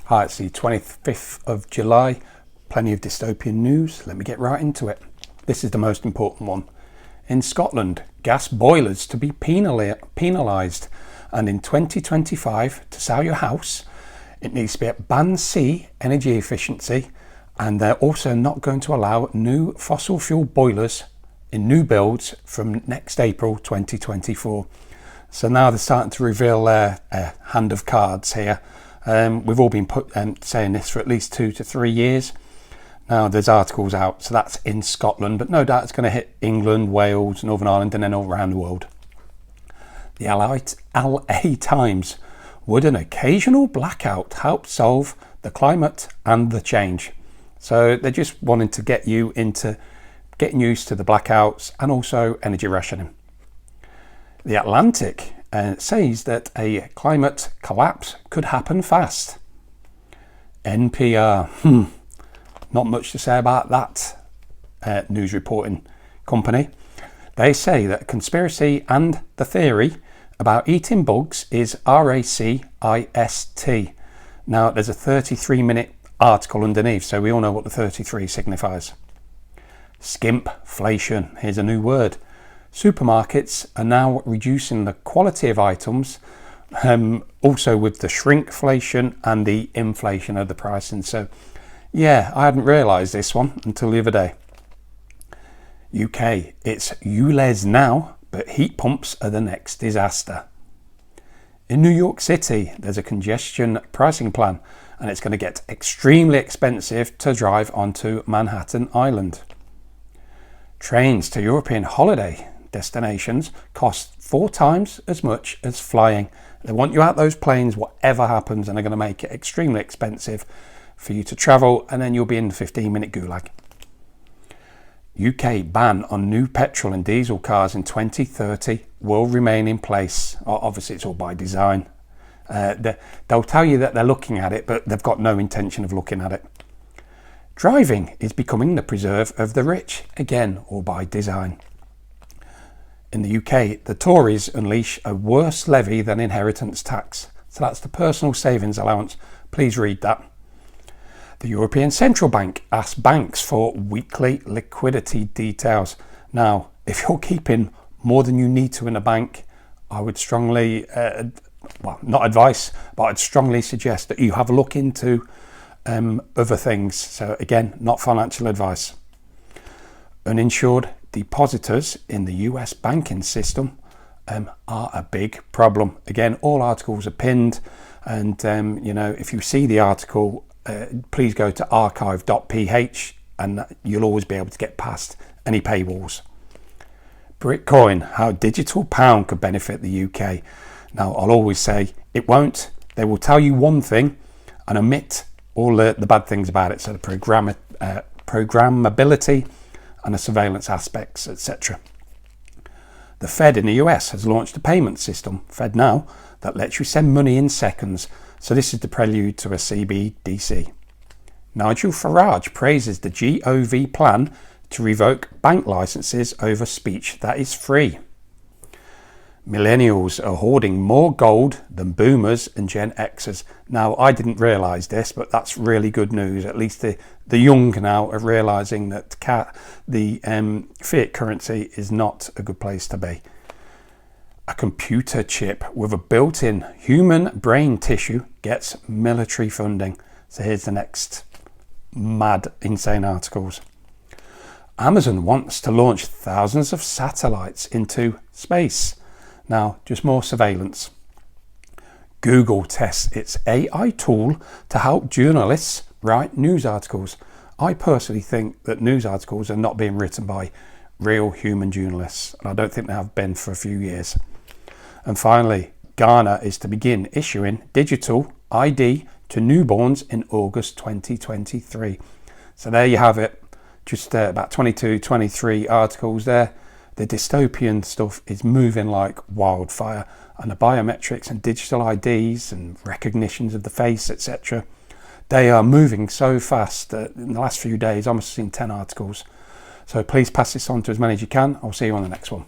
Hi, it's the 25th of July. Plenty of dystopian news. Let me get right into it. This is the most important one. In Scotland, gas boilers to be penalised, and in 2025, to sell your house, it needs to be at Band C energy efficiency, and they're also not going to allow new fossil fuel boilers in new builds from next April 2024. So now they're starting to reveal their hand of cards here. We've all been saying this for at least 2 to 3 years. Now there's articles out, so that's in Scotland, but no doubt it's going to hit England, Wales, Northern Ireland, and then all around the world. The LA Times: would an occasional blackout help solve the climate and the change? So they're just wanting to get you into getting used to the blackouts and also energy rationing. The Atlantic says that a climate collapse could happen fast. NPR, not much to say about that news reporting company. They say that conspiracy and the theory about eating bugs is RACIST. Now there's a 33-minute article underneath, so we all know what the 33 signifies. Skimpflation, here's a new word. Supermarkets are now reducing the quality of items, also with the shrinkflation and the inflation of the pricing. So yeah, I hadn't realised this one until the other day. UK, it's ULEZ now, but heat pumps are the next disaster. In New York City, there's a congestion pricing plan, and it's going to get extremely expensive to drive onto Manhattan Island. Trains to European holiday destinations cost 4 times as much as flying. They want you out those planes whatever happens, and they're going to make it extremely expensive for you to travel, and then you'll be in the 15-minute gulag. UK ban on new petrol and diesel cars in 2030 will remain in place. Obviously it's all by design. They'll tell you that they're looking at it, but they've got no intention of looking at it. Driving is becoming the preserve of the rich, again all by design. In the UK, the Tories unleash a worse levy than inheritance tax. So that's the personal savings allowance. Please read that. The European Central Bank asks banks for weekly liquidity details. Now, if you're keeping more than you need to in a bank, I would strongly, not advice, but I'd strongly suggest that you have a look into other things. So again, not financial advice. Uninsured depositors in the US banking system are a big problem. Again, all articles are pinned, and if you see the article, please go to archive.ph, and you'll always be able to get past any paywalls. Bitcoin, how digital pound could benefit the UK. Now, I'll always say it won't. They will tell you one thing and omit all the bad things about it. So the programmability and the surveillance aspects, etc. The Fed in the US has launched a payment system, FedNow, that lets you send money in seconds. So this is the prelude to a CBDC. Nigel Farage praises the GOV plan to revoke bank licenses over speech that is free. Millennials are hoarding more gold than boomers and Gen Xers. Now, I didn't realise this, but that's really good news. At least the young now are realising that the fiat currency is not a good place to be. A computer chip with a built-in human brain tissue gets military funding. So here's the next mad, insane articles. Amazon wants to launch thousands of satellites into space. Now, just more surveillance. Google tests its AI tool to help journalists write news articles. I personally think that news articles are not being written by real human journalists, and I don't think they have been for a few years. And finally, Ghana is to begin issuing digital ID to newborns in August 2023. So there you have it. Just about 22, 23 articles there. The dystopian stuff is moving like wildfire, and the biometrics and digital IDs and recognitions of the face, etc. They are moving so fast that in the last few days I must have seen 10 articles. So please pass this on to as many as you can. I'll see you on the next one.